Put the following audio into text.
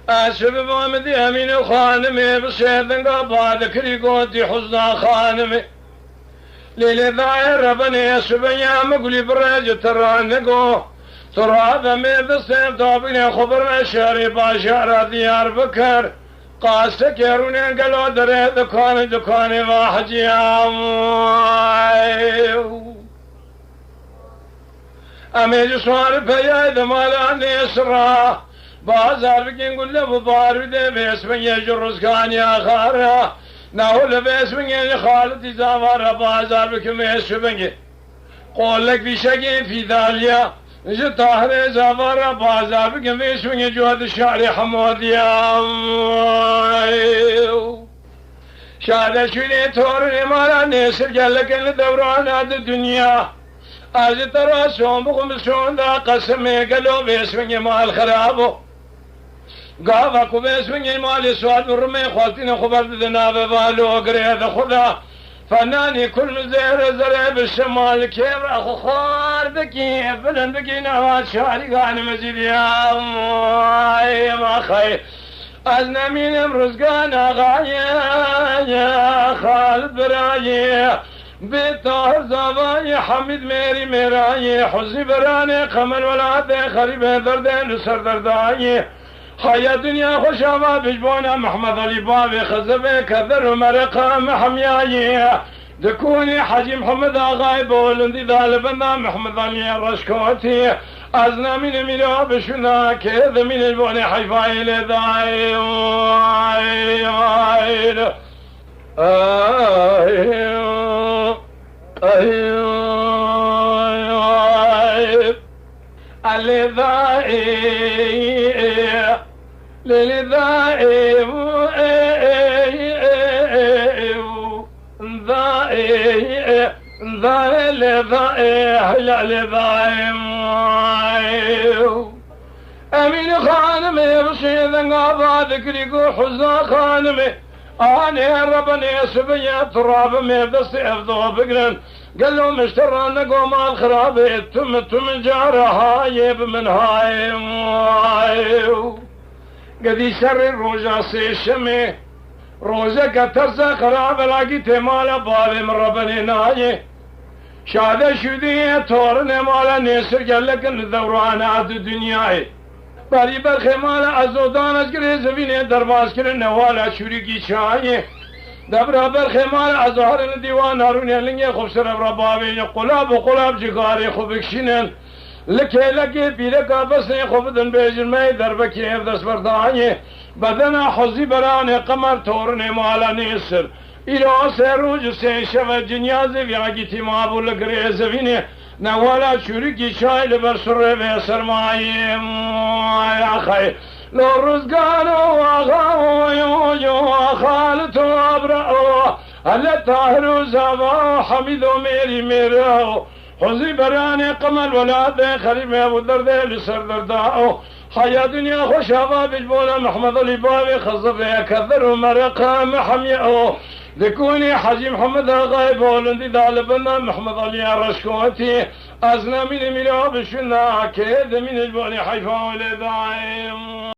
أشبه محمد أمين خانمي بشيطن قباد كريقوتي حزنا خانمي ليلي ضاير ربني أشبه يا مقلي براج ترانقو تراب من بالسيف طابقني خبر مشاري باشارة ديار بكر قاسك يروني قلو دري دكاني واحد يا أمي جسوار بيا إذا مالاني إسرا بازار بكين قل له بارده باسم يجرس كان يا خارا نقول باسم يا خالد زوار بازار بكين باسم قول لك في شيء في ذاليا جطهر زوار بازار بكين باسم جود الشعر حمود يا شاد شوني تور مالا نسر جلك الدوران هذه الدنيا از ترى سوم بقوم سون دا قسم قالوا باسم مال خرابو قاوا کو باسم مال سواد رمي خواتين خبر دنا بالو غريد خدا فناني كل زهر زرع بالشمال كيف اخو خار بكي بلن بكي نواد شاري قان مزيد يا ما خير ازنا من رزقانا غايه يا خالد برايه بطاهر زواي حمد ميري ميراي حزي براني قمر ولاد خريبه دردين سر درداي حيا دنيا خوشاوا بجبونا محمد علي بابي خزبه كذر ومرقه محمياي دكوني حجي محمد آغاي بولندي ذالبنا محمد علي رشكوتي ازنا من ميلو بشنا كذ من البوني حيفاي لذاي أمين خانمي بصيدن قابا ذكريقو حزن خانمي أنا ربني سبيا تراب ميدس افضو بقرن قال له مشترى نقوم الخرابي تم جاره هايب من هاي قدي شر الروجا سيشمي روزة كترزا خراب لاقي تمالا بابي من ربني ناي شادة شدية تورن مالا نسر قال لك الدوران عد دنياي باري بالخمال ازودان اشكري زبيني درباس كرن نوالا شوريكي شاي دبرا بالخمال ازهر الديوان هاروني لنجي خبسر ربابي قلاب جغاري خبكشنن لكي بيركا بسني خبدن بيجن ماي دربكي افدس برداني بدنا حزي براني قمر تورني مالا نيسر إلو سيروج سيشف جنيازي بياجي تمابو لقري زبيني نوالا شوريكي شاي لبرسر بيسر ماي يا خي لو رزقانو وغاو يو خالتو أبرأو هلا طاهرو زابا حميدو ميرو حزي براني قمر ولاد خريمة ودرد لسر درداو حيا دنيا خوشابا بجبولا محمد علي بابي خزفه كذر ومرقه محميئو ذكوني حجي محمد غايب ولندي دالبنا محمد علي رشكوتي أزنا من ميلو بشنا كيد من البوني حيفا ولدايم